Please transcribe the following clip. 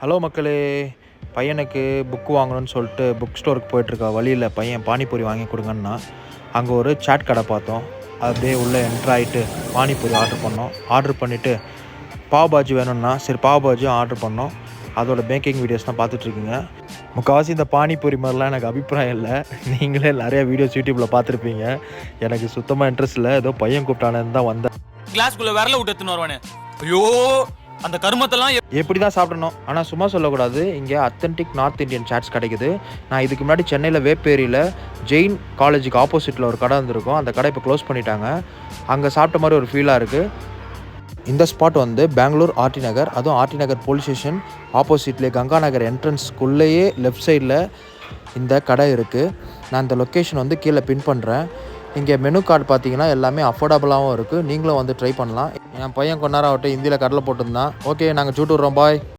Hello மக்களே, பையனுக்கு book வாங்கணும்னு சொல்லிட்டு புக் ஸ்டோருக்கு போயிட்டுருக்க வழியில் பையன் பானிபூரி வாங்கி கொடுங்கன்னா அங்கே ஒரு சாட் கடை பார்த்தோம். அப்படியே உள்ளே என்ட்ரு ஆகிட்டு பானிபூரி ஆர்டர் பண்ணோம். ஆர்டர் பண்ணிவிட்டு பாவ் பாஜி வேணும்னா சரி பாவ் பாஜியும் ஆர்டர் பண்ணோம். அதோட மேக்கிங் வீடியோஸ் தான் பார்த்துட்ருக்கீங்க. முக்கால்வாசி இந்த பானிபூரி மாதிரிலாம் எனக்கு அபிப்பிராயம் இல்லை. நீங்களே நிறையா வீடியோஸ் யூடியூப்பில் பார்த்துருப்பீங்க. எனக்கு சுத்தமாக இன்ட்ரெஸ்ட் இல்லை. ஏதோ பையன் கூப்பிட்டானு தான் வந்தேன். கிளாஸ்க்குள்ளே விரல விட்டு எடுத்துன்னு வருவானே, ஐயோ அந்த கருமத்தெல்லாம் எப்படி தான் சாப்பிடணும். ஆனால் சும்மா சொல்லக்கூடாது. இங்கே அத்தன்டிக் நார்த் இந்தியன் சாட்ஸ் கிடைக்குது. நான் இதுக்கு முன்னாடி சென்னையில் வேப்பேரியில் ஜெயின் காலேஜுக்கு ஆப்போசிட்டில் ஒரு கடை இருந்திருக்கும். அந்த கடை இப்போ க்ளோஸ் பண்ணிட்டாங்க. அங்கே சாப்பிட்ட மாதிரி ஒரு ஃபீலாக இருக்குது. இந்த ஸ்பாட் வந்து பெங்களூர் ஆர்டி நகர், அதுவும் ஆர்டி நகர் போலீஸ் ஸ்டேஷன் ஆப்போசிட்லேயே கங்கா நகர் என்ட்ரன்ஸ்க்குள்ளேயே லெஃப்ட் சைடில் இந்த கடை இருக்குது. நான் இந்த லொக்கேஷன் வந்து கீழே பின் பண்ணுறேன். இங்கே மெனு கார்டு பார்த்தீங்கன்னா எல்லாமே அஃபோர்டபுளாகவும் இருக்குது. நீங்களும் வந்து ட்ரை பண்ணலாம். என் பையன் கொஞ்ச நேரம் ஆகட்டும் ஹிந்தியில் கடலை போட்டுருந்தான். ஓகே, நாங்கள் சூட்டு விட்றோம். பாய்.